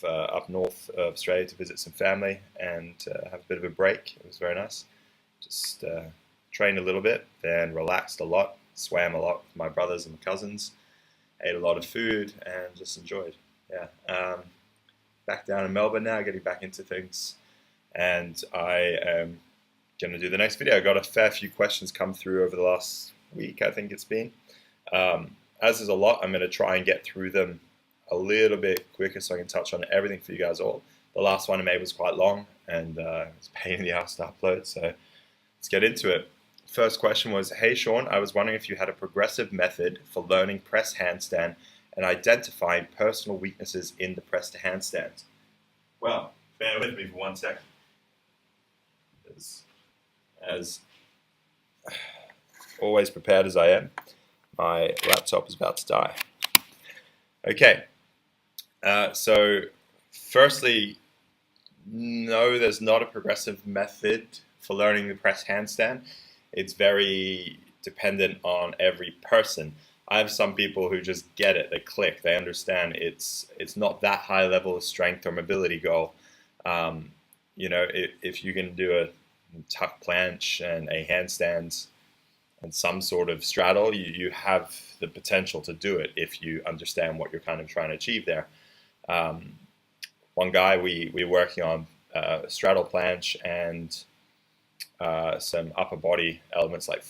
up north of Australia to visit some family and have a bit of a break. It was very nice. Just trained a little bit, then relaxed a lot, swam a lot with my brothers and cousins, ate a lot of food, and just enjoyed. Yeah. Back down in Melbourne now, getting back into things, and I am going to do the next video. I got a fair few questions come through over the last week, I think it's been. As there's a lot, I'm going to try and get through them a little bit quicker so I can touch on everything for you guys all. The last one I made was quite long, and it's a pain in the ass to upload, so let's get into it. First question was, hey Sean, I was wondering if you had a progressive method for learning press handstand and identifying personal weaknesses in the press to handstand. Well, bear with me for 1 second. As always prepared as I am, my laptop is about to die. Okay, so firstly, no, there's not a progressive method for learning the press handstand. It's very dependent on every person. I have some people who just get it, they click, they understand it's not that high level of strength or mobility goal. You know, if you can do a tuck planche and a handstand and some sort of straddle, you have the potential to do it if you understand what you're kind of trying to achieve there. One guy, we're working on straddle planche and some upper body elements like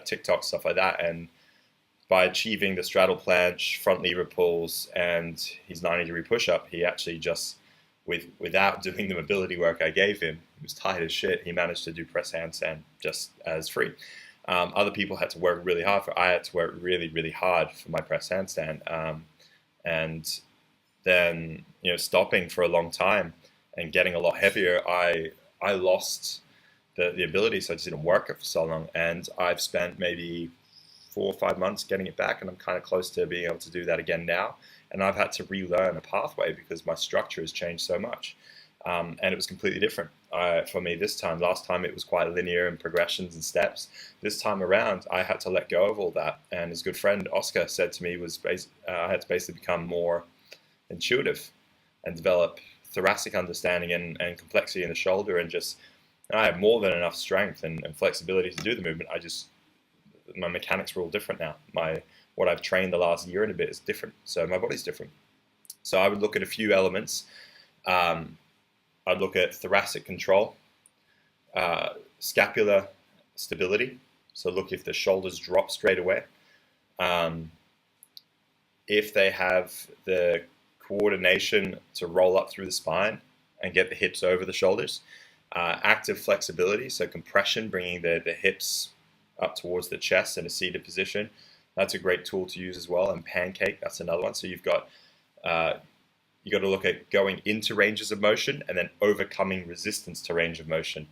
TikTok, stuff like that, and by achieving the straddle planche, front lever pulls, and his 90-degree push-up, he actually just, without doing the mobility work I gave him, he was tired as shit, he managed to do press handstand just as free. Other people had to work really hard for, I had to work really, really hard for my press handstand. And then, you know, stopping for a long time and getting a lot heavier, I lost the ability, so I just didn't work it for so long. And I've spent maybe 4 or 5 months getting it back, and I'm kind of close to being able to do that again now. And I've had to relearn a pathway because my structure has changed so much. And it was completely different for me this time. Last time it was quite linear and progressions and steps. This time around, I had to let go of all that. And his good friend Oscar said to me I had to basically become more intuitive and develop thoracic understanding and complexity in the shoulder, and just I have more than enough strength and flexibility to do the movement. My mechanics were all different now. What I've trained the last year and a bit is different, so my body's different. So I would look at a few elements. I'd look at thoracic control, scapular stability. So look if the shoulders drop straight away. If they have the coordination to roll up through the spine and get the hips over the shoulders. Active flexibility, so compression, bringing the hips up towards the chest in a seated position. That's a great tool to use as well. And pancake, that's another one. So you've got you got to look at going into ranges of motion and then overcoming resistance to range of motion.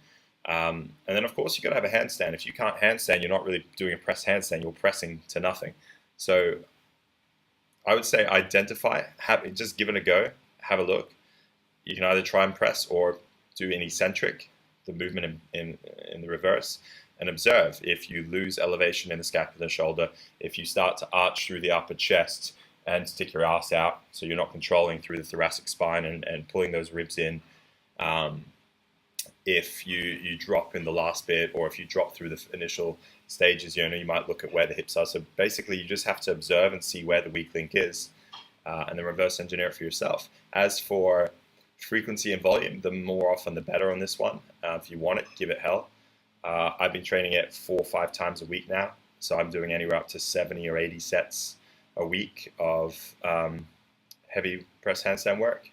And then of course you've got to have a handstand. If you can't handstand, you're not really doing a press handstand. You're pressing to nothing. So I would say identify, just give it a go, have a look. You can either try and press or do an eccentric, the movement in the reverse, and observe if you lose elevation in the scapular shoulder, if you start to arch through the upper chest and stick your ass out so you're not controlling through the thoracic spine and pulling those ribs in. If you drop in the last bit, or if you drop through the initial stages, you know, you might look at where the hips are. So basically you just have to observe and see where the weak link is, and then reverse engineer it for yourself. As for frequency and volume, the more often the better on this one. If you want it, give it hell. I've been training it 4 or 5 times a week now, so I'm doing anywhere up to 70 or 80 sets a week of heavy press handstand work,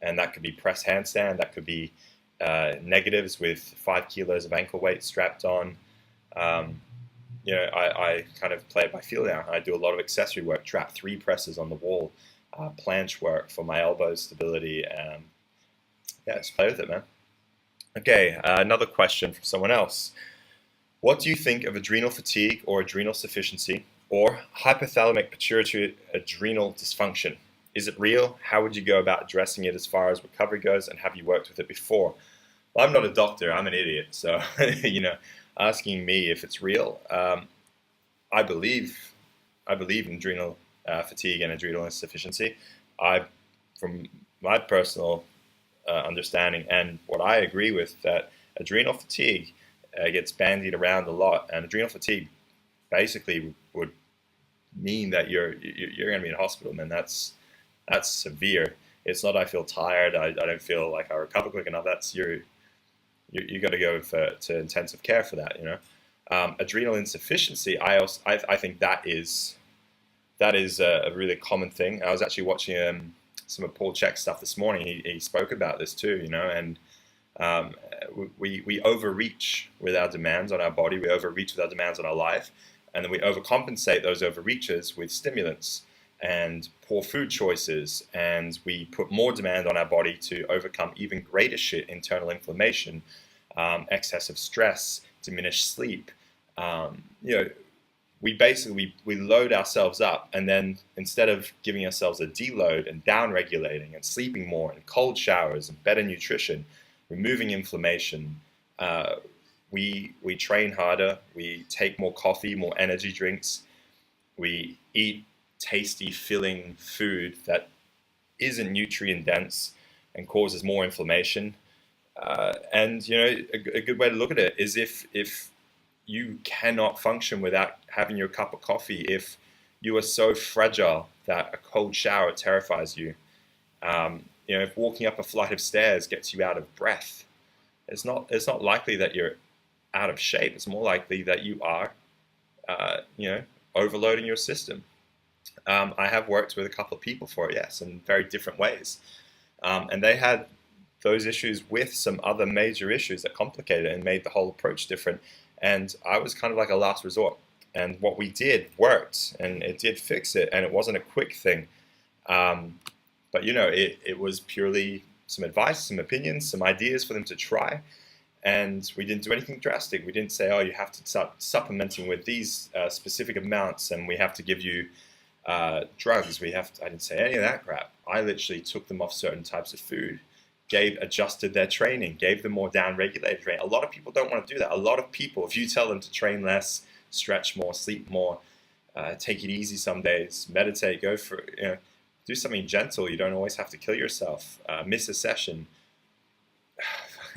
and that could be press handstand, that could be negatives with 5 kilos of ankle weight strapped on. You know, I kind of play it by feel now. I do a lot of accessory work, trap 3 presses on the wall, planche work for my elbow stability. Yeah, just play with it, man. Okay, another question from someone else. What do you think of adrenal fatigue or adrenal sufficiency or hypothalamic pituitary adrenal dysfunction? Is it real? How would you go about addressing it as far as recovery goes, and have you worked with it before? Well, I'm not a doctor, I'm an idiot, so you know, asking me if it's real. I believe in adrenal fatigue and adrenal insufficiency. From my personal understanding, and what I agree with, that adrenal fatigue gets bandied around a lot, and adrenal fatigue basically would mean that you're going to be in hospital, man. That's severe. It's not I feel tired, I don't feel like I recover quick enough. That's you got to go to intensive care for that. Adrenal insufficiency. I think that is a really common thing. I was actually watching some of Paul Chek's stuff this morning. He spoke about this too, and we overreach with our demands on our body, we overreach with our demands on our life, and then we overcompensate those overreaches with stimulants and poor food choices, and we put more demand on our body to overcome even greater shit: internal inflammation, excessive stress, diminished sleep. We basically load ourselves up, and then instead of giving ourselves a deload and down regulating and sleeping more and cold showers and better nutrition, removing inflammation, we train harder, we take more coffee, more energy drinks, we eat tasty, filling food that isn't nutrient dense and causes more inflammation. And a good way to look at it is if you cannot function without having your cup of coffee, if you are so fragile that a cold shower terrifies you, if walking up a flight of stairs gets you out of breath, it's not likely that you're out of shape. It's more likely that you are, overloading your system. I have worked with a couple of people for it, yes, in very different ways. And they had those issues with some other major issues that complicated it and made the whole approach different. And I was kind of like a last resort. And what we did worked, and it did fix it, and it wasn't a quick thing. But it was purely some advice, some opinions, some ideas for them to try. And we didn't do anything drastic. We didn't say, oh, you have to start supplementing with these specific amounts, and we have to give you drugs. I didn't say any of that crap. I literally took them off certain types of food, adjusted their training, gave them more down-regulated training. A lot of people don't want to do that. A lot of people, if you tell them to train less, stretch more, sleep more, take it easy some days, meditate, go for do something gentle. You don't always have to kill yourself. Miss a session.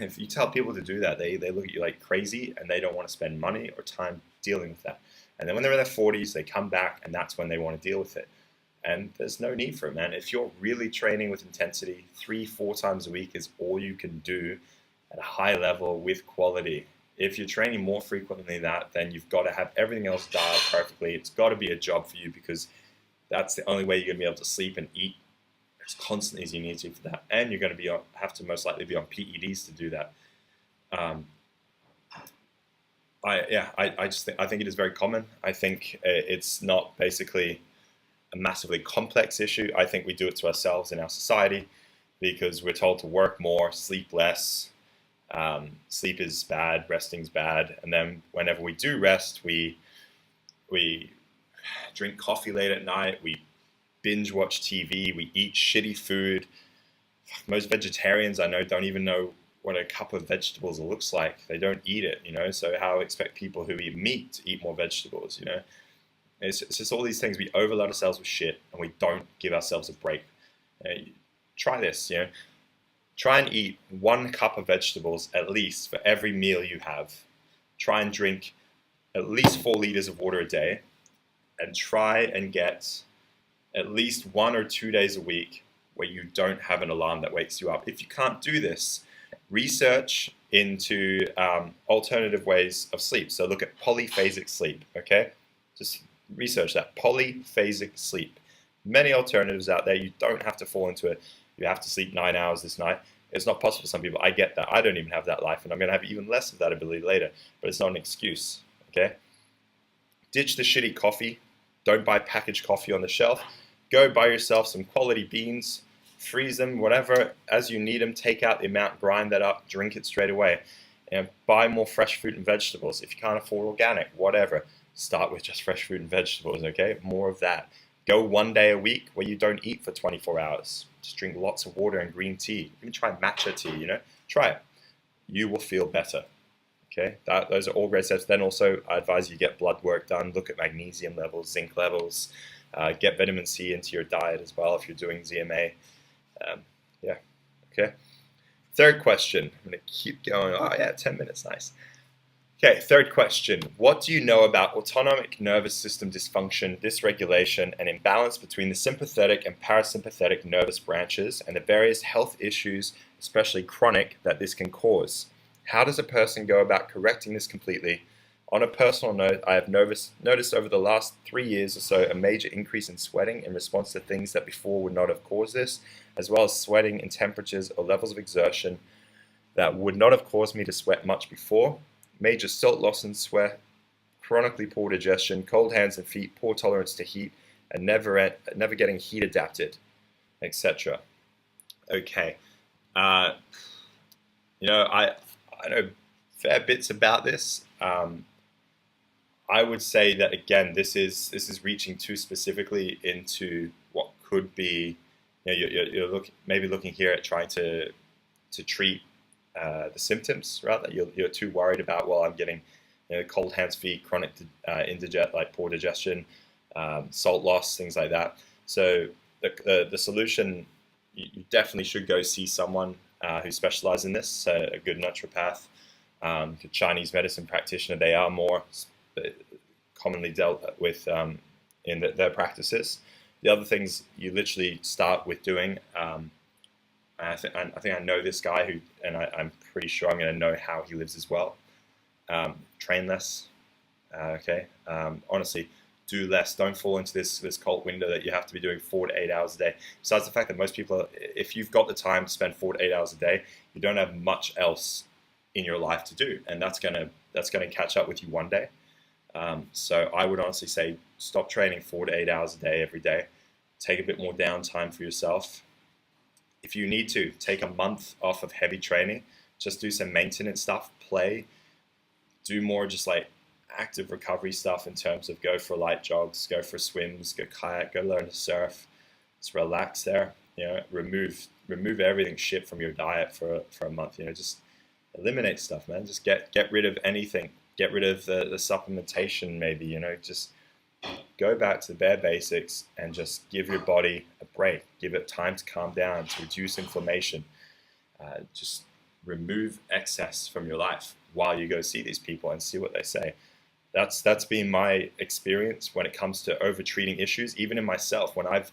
If you tell people to do that, they look at you like crazy, and they don't want to spend money or time dealing with that. And then when they're in their 40s, they come back, and that's when they want to deal with it. And there's no need for it, man. If you're really training with intensity, 3-4 times a week is all you can do at a high level with quality. If you're training more frequently than that, then you've got to have everything else dialed perfectly. It's got to be a job for you, because that's the only way you're going to be able to sleep and eat as constantly as you need to for that. And you're going to have to most likely be on PEDs to do that. I think it is very common. I think it's not basically a massively complex issue. I think we do it to ourselves in our society because we're told to work more, sleep less. Sleep is bad, resting's bad, and then whenever we do rest, we drink coffee late at night, we binge watch TV, we eat shitty food. Most vegetarians I know don't even know what a cup of vegetables looks like. They don't eat it, so how expect people who eat meat to eat more vegetables, It's just all these things. We overload ourselves with shit, and we don't give ourselves a break. Try this, Try and eat 1 cup of vegetables at least for every meal you have. Try and drink at least 4 liters of water a day, and try and get at least 1 or 2 days a week where you don't have an alarm that wakes you up. If you can't do this, research into alternative ways of sleep. So look at polyphasic sleep, okay? Just research that, polyphasic sleep. Many alternatives out there. You don't have to fall into it. You have to sleep 9 hours this night. It's not possible for some people. I get that. I don't even have that life, and I'm going to have even less of that ability later. But it's not an excuse, okay? Ditch the shitty coffee. Don't buy packaged coffee on the shelf. Go buy yourself some quality beans. Freeze them, whatever, as you need them. Take out the amount, grind that up, drink it straight away. And buy more fresh fruit and vegetables. If you can't afford organic, whatever, start with just fresh fruit and vegetables, okay? More of that. Go 1 day a week where you don't eat for 24 hours. Just drink lots of water and green tea. Even try matcha tea, Try it. You will feel better, okay? Those are all great steps. Then also, I advise you get blood work done. Look at magnesium levels, zinc levels. Get vitamin C into your diet as well if you're doing ZMA. Yeah. Okay. Third question. I'm going to keep going. Oh, yeah, 10 minutes. Nice. Okay, third question. What do you know about autonomic nervous system dysfunction, dysregulation, and imbalance between the sympathetic and parasympathetic nervous branches and the various health issues, especially chronic, that this can cause? How does a person go about correcting this completely? On a personal note, I have noticed over the last 3 years or so a major increase in sweating in response to things that before would not have caused this, as well as sweating in temperatures or levels of exertion that would not have caused me to sweat much before. Major salt loss and sweat, chronically poor digestion, cold hands and feet, poor tolerance to heat, and never getting heat adapted, etc. Okay, I know fair bits about this. I would say that again, this is reaching too specifically into what could be. You're maybe looking here at trying to treat the symptoms, right? That you're too worried about. Well, I'm getting cold hands, feet, chronic like poor digestion, salt loss, things like that. So the solution, you definitely should go see someone who specializes in this, a good naturopath, a Chinese medicine practitioner. They are more commonly dealt with in their practices. The other things you literally start with doing. I think I know this guy who, and I'm pretty sure I'm going to know how he lives as well. Train less. Okay. Honestly, do less. Don't fall into this cult window that you have to be doing 4 to 8 hours a day. Besides the fact that most people, if you've got the time to spend 4 to 8 hours a day, you don't have much else in your life to do, and that's gonna catch up with you one day. So I would honestly say stop training 4 to 8 hours a day every day. Take a bit more downtime for yourself. If you need to, take a month off of heavy training. Just do some maintenance stuff, play, do more just like active recovery stuff in terms of go for light jogs, go for swims, go kayak, go learn to surf. Just relax there. Remove everything shit from your diet for a month. Just eliminate stuff, man. Just get rid of anything. Get rid of the supplementation, maybe. Just go back to the bare basics and just give your body a break. Give it time to calm down, to reduce inflammation. Just remove excess from your life while you go see these people and see what they say. That's been my experience when it comes to over-treating issues. Even in myself, when I've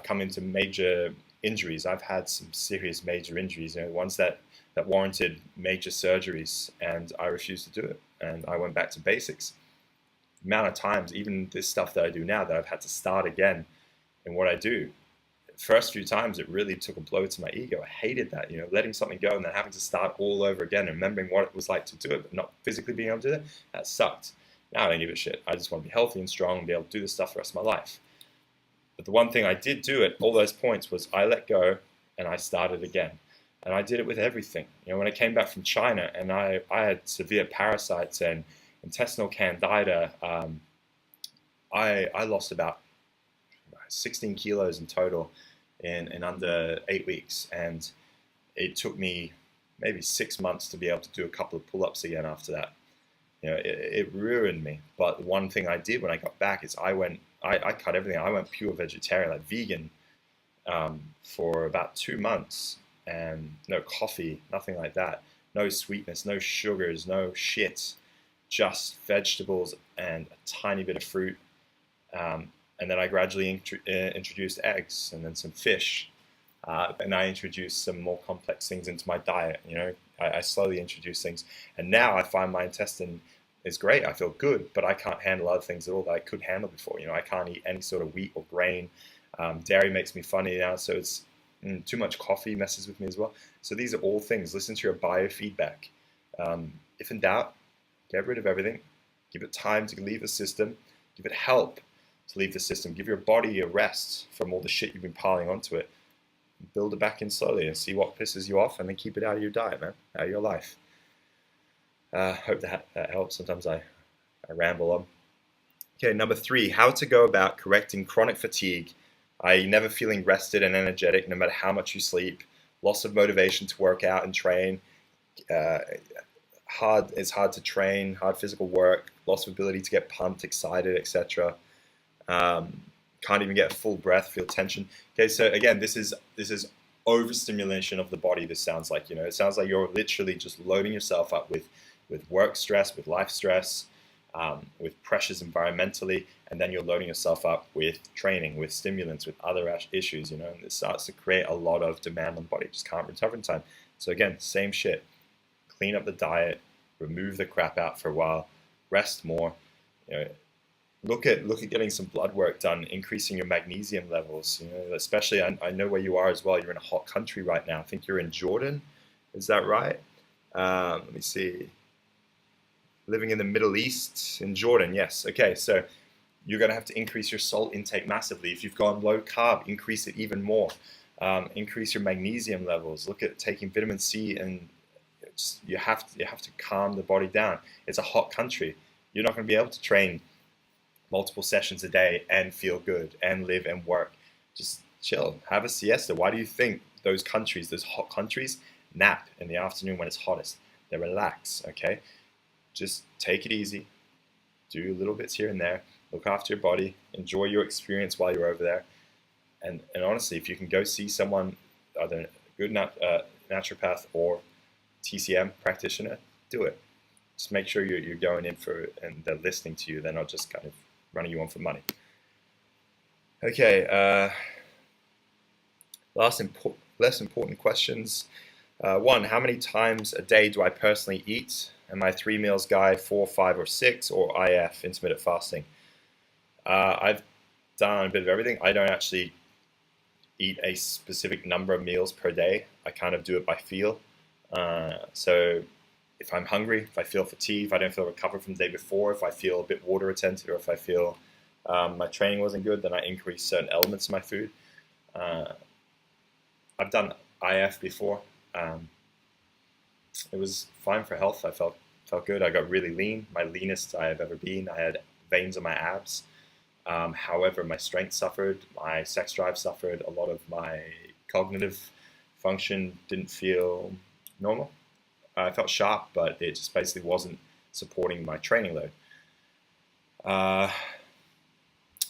come into major injuries, I've had some serious major injuries, ones that warranted major surgeries, and I refused to do it. And I went back to basics. The amount of times, even this stuff that I do now, that I've had to start again in what I do. The first few times, it really took a blow to my ego. I hated that, letting something go and then having to start all over again and remembering what it was like to do it, but not physically being able to do it. That sucked. Now I don't give a shit. I just want to be healthy and strong and be able to do this stuff the rest of my life. But the one thing I did do at all those points was I let go and I started again. And I did it with everything. When I came back from China and I had severe parasites and intestinal candida, I lost about 16 kilos in total in under 8 weeks. And it took me maybe 6 months to be able to do a couple of pull-ups again after that. It ruined me. But one thing I did when I got back is I cut everything. I went pure vegetarian, like vegan, for about 2 months. And no coffee, nothing like that. No sweetness, no sugars, no shit. Just vegetables and a tiny bit of fruit. And then I gradually introduced eggs and then some fish. And I introduced some more complex things into my diet. I slowly introduced things. And now I find my intestine is great. I feel good, but I can't handle other things at all that I could handle before. I can't eat any sort of wheat or grain. Dairy makes me funny now, so it's too much coffee messes with me as well. So these are all things. Listen to your biofeedback. If in doubt, get rid of everything. Give it time to leave the system. Give it help to leave the system. Give your body a rest from all the shit you've been piling onto it. Build it back in slowly and see what pisses you off, and then keep it out of your diet, man, out of your life. Hope that helps. Sometimes I ramble on. Okay, number 3, how to go about correcting chronic fatigue, i.e. never feeling rested and energetic no matter how much you sleep, loss of motivation to work out and train, it's hard to train, hard physical work, loss of ability to get pumped, excited, etc. Can't even get a full breath, feel tension. Okay, so again, this is overstimulation of the body. This sounds like, it sounds like you're literally just loading yourself up with work stress, with life stress, with pressures environmentally, and then you're loading yourself up with training, with stimulants, with other issues, and it starts to create a lot of demand on the body. Just can't recover in time. So again, same shit. Clean up the diet, remove the crap out for a while, rest more. Look at getting some blood work done, increasing your magnesium levels. Especially I know where you are as well. You're in a hot country right now. I think you're in Jordan. Is that right? Let me see. Living in the Middle East, in Jordan, yes. Okay, so you're going to have to increase your salt intake massively. If you've gone low carb, increase it even more. Increase your magnesium levels. Look at taking vitamin C, and you have to calm the body down. It's a hot country. You're not going to be able to train multiple sessions a day and feel good and live and work. Just chill, have a siesta. Why do you think those hot countries, nap in the afternoon when it's hottest? They relax, okay? Just take it easy, do little bits here and there, look after your body, enjoy your experience while you're over there. And honestly, if you can go see someone, either a good naturopath or TCM practitioner, do it. Just make sure you're going in for, and they're listening to you. They're not just kind of running you on for money. Okay, less important questions. One, how many times a day do I personally eat? Am I 3 meals guy, 4, 5, or 6, or IF, intermittent fasting? I've done a bit of everything. I don't actually eat a specific number of meals per day. I kind of do it by feel. So if I'm hungry, if I feel fatigued, if I don't feel recovered from the day before, if I feel a bit water retentive, or if I feel my training wasn't good, then I increase certain elements of my food. I've done IF before. It was fine for health. I felt good. I got really lean, my leanest I have ever been. I had veins on my abs. However, my strength suffered, my sex drive suffered, a lot of my cognitive function didn't feel normal. I felt sharp, but it just basically wasn't supporting my training load.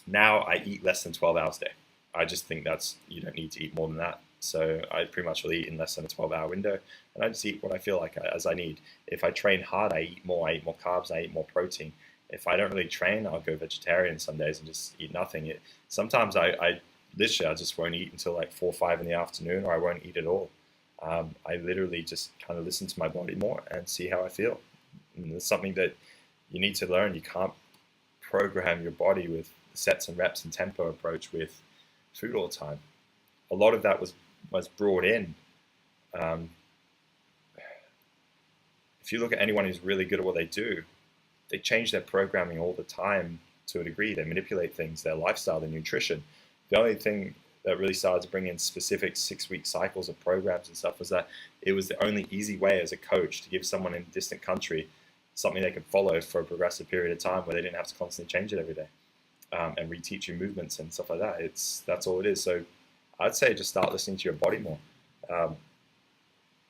Now I eat less than 12 hours a day. I just think you don't need to eat more than that. So I pretty much will eat in less than a 12-hour window, and I just eat what I feel like as I need. If I train hard, I eat more. I eat more carbs. I eat more protein. If I don't really train, I'll go vegetarian some days and just eat nothing. Sometimes I literally just won't eat until like 4 or 5 in the afternoon, or I won't eat at all. I literally just kind of listen to my body more and see how I feel. And it's something that you need to learn. You can't program your body with sets and reps and tempo approach with food all the time. A lot of that was brought in. If you look at anyone who's really good at what they do, they change their programming all the time to a degree. They manipulate things, their lifestyle, their nutrition. The only thing that really started to bring in specific 6-week cycles of programs and stuff was that it was the only easy way as a coach to give someone in a distant country something they could follow for a progressive period of time where they didn't have to constantly change it every day and reteach you movements and stuff like that. That's all it is. So I'd say just start listening to your body more.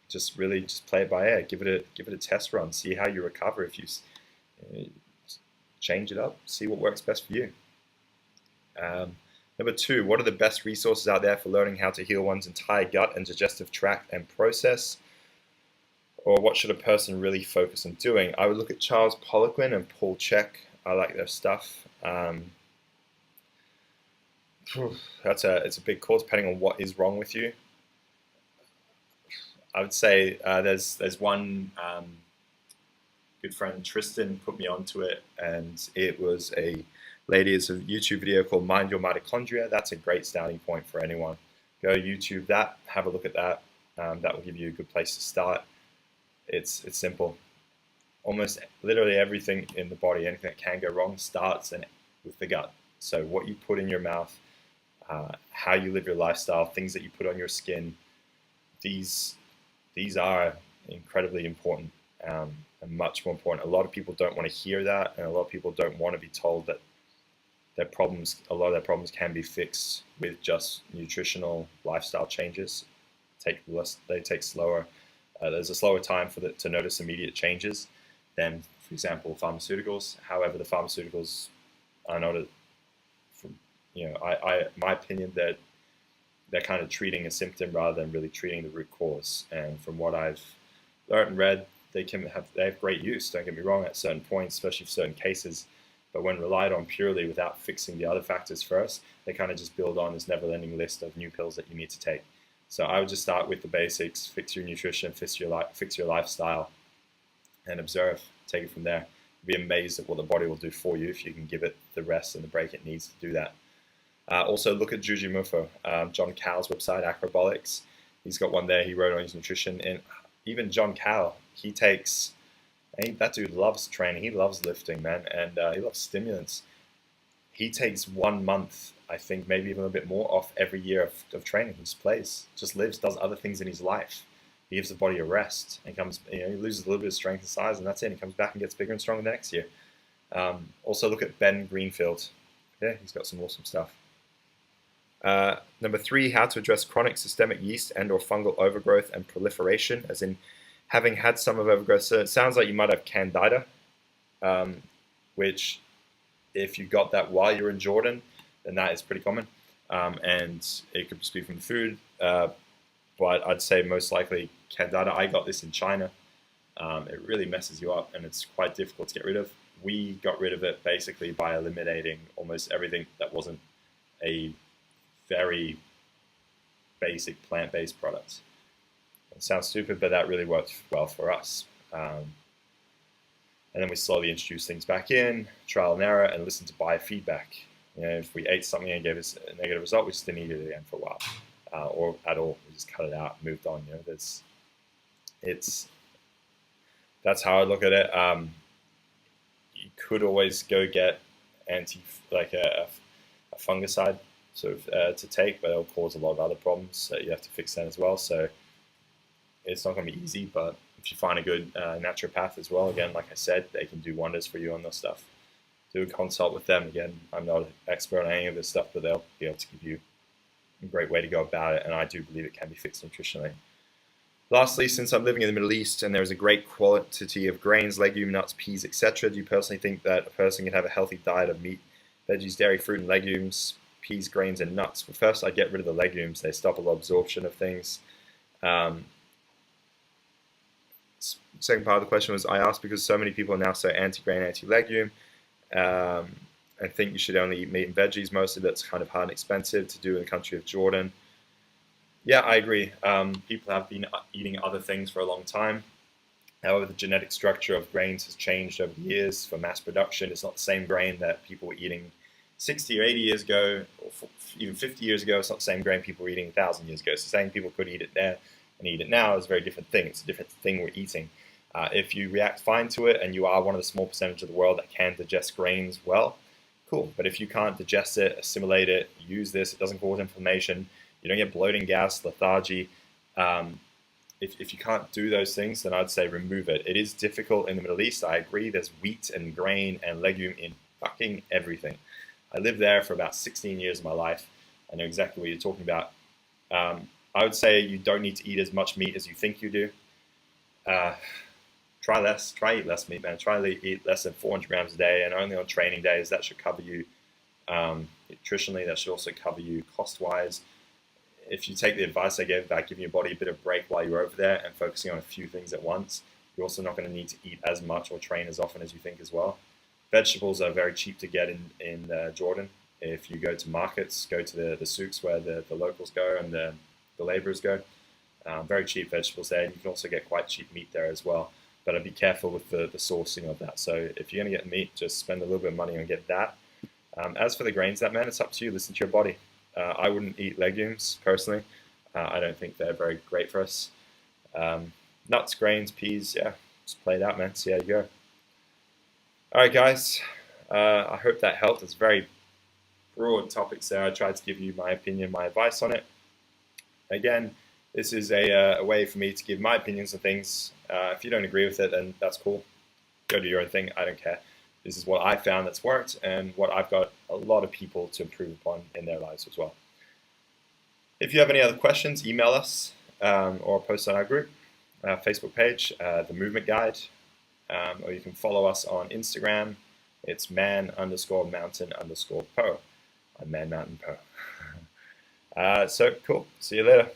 Just play it by ear. Give it a test run. See how you recover. If you change it up, see what works best for you. Number 2, what are the best resources out there for learning how to heal one's entire gut and digestive tract and process? Or what should a person really focus on doing? I would look at Charles Poliquin and Paul Chek. I like their stuff. It's a big call depending on what is wrong with you. I would say there's one good friend, Tristan, put me onto it, and it was a lady. It's a YouTube video called Mind Your Mitochondria. That's a great starting point for anyone. Go YouTube that, have a look at that. That will give you a good place to start. It's simple. Almost literally everything in the body, anything that can go wrong, starts with the gut. So what you put in your mouth, how you live your lifestyle, things that you put on your skin, these are incredibly important and much more important. A lot of people don't want to hear that, and a lot of people don't want to be told that a lot of their problems can be fixed with just nutritional lifestyle changes. They take slower. There's a slower time to notice immediate changes than, for example, pharmaceuticals. However, the pharmaceuticals are not, my opinion, that they're kind of treating a symptom rather than really treating the root cause. And from what I've learned and read, they have great use, don't get me wrong, at certain points, especially for certain cases. But when relied on purely without fixing the other factors first, they kind of just build on this never-ending list of new pills that you need to take. So I would just start with the basics, fix your nutrition, fix your lifestyle, and observe. Take it from there. Be amazed at what the body will do for you if you can give it the rest and the break it needs to do that. Also look at Juju Mufo, John Cowell's website, Acrobolics. He's got one there. He wrote on his nutrition. And even John Cowell, that dude loves training. He loves lifting, man, and he loves stimulants. He takes 1 month, I think, maybe even a bit more, off every year of training. He just plays, just lives, does other things in his life. He gives the body a rest and he loses a little bit of strength and size, and that's it. And he comes back and gets bigger and stronger the next year. Also look at Ben Greenfield. Yeah, he's got some awesome stuff. Number 3, how to address chronic systemic yeast and or fungal overgrowth and proliferation, as in having had some of overgrowth. So it sounds like you might have candida, which if you got that while you're in Jordan, then that is pretty common. And it could just be from the food, but I'd say most likely candida. I got this in China. It really messes you up and it's quite difficult to get rid of. We got rid of it basically by eliminating almost everything that wasn't a very basic plant-based product. It sounds stupid, but that really worked well for us. And then we slowly introduced things back in, trial and error, and listen to biofeedback. If we ate something and gave us a negative result, we just didn't eat it again for a while, or at all. We just cut it out, moved on. That's how I look at it. You could always go get a fungicide sort of to take, but it'll cause a lot of other problems. So you have to fix that as well. So it's not going to be easy, but if you find a good naturopath as well, again, like I said, they can do wonders for you on this stuff. Do a consult with them. Again, I'm not an expert on any of this stuff, but they'll be able to give you a great way to go about it, and I do believe it can be fixed nutritionally. Lastly, since I'm living in the Middle East and there's a great quantity of grains, legume, nuts, peas, etc., do you personally think that a person can have a healthy diet of meat, veggies, dairy, fruit, and legumes, peas, grains, and nuts? Well, first, I get rid of the legumes. They stop a lot of absorption of things. Second part of the question was, I asked because so many people are now so anti-grain, anti-legume, and think you should only eat meat and veggies. Mostly that's kind of hard and expensive to do in the country of Jordan. Yeah, I agree. People have been eating other things for a long time. However, the genetic structure of grains has changed over the years for mass production. It's not the same grain that people were eating 60 or 80 years ago, or even 50 years ago. It's not the same grain people were eating 1,000 years ago. So saying people could eat it there and eat it now is a very different thing. It's a different thing we're eating. If you react fine to it and you are one of the small percentage of the world that can digest grains well, cool. But if you can't digest it, assimilate it, use this, it doesn't cause inflammation, you don't get bloating, gas, lethargy. If you can't do those things, then I'd say remove it. It is difficult in the Middle East. I agree. There's wheat and grain and legume in fucking everything. I lived there for about 16 years of my life. I know exactly what you're talking about. I would say you don't need to eat as much meat as you think you do. Try eat less meat, man. Try to eat less than 400 grams a day, and only on training days. That should cover you nutritionally. That should also cover you cost-wise. If you take the advice I gave about giving your body a bit of break while you're over there and focusing on a few things at once, you're also not going to need to eat as much or train as often as you think as well. Vegetables are very cheap to get in Jordan. If you go to markets, go to the souks where the locals go and the laborers go. Very cheap vegetables there. You can also get quite cheap meat there as well. But I'd be careful with the sourcing of that. So if you're going to get meat, just spend a little bit of money and get that. As for the grains, man, it's up to you. Listen to your body. I wouldn't eat legumes, personally. I don't think they're very great for us. Nuts, grains, peas, yeah, just play it out, man. See how you go. All right, guys. I hope that helped. It's very broad topics there. I tried to give you my opinion, my advice on it. Again, this is a way for me to give my opinions on things. If you don't agree with it, then that's cool. Go do your own thing. I don't care. This is what I found that's worked and what I've got a lot of people to improve upon in their lives as well. If you have any other questions, email us or post on our group, Facebook page, The Movement Guide, or you can follow us on Instagram. It's man_mountain_po. I'm Man Mountain Po. So cool. See you later.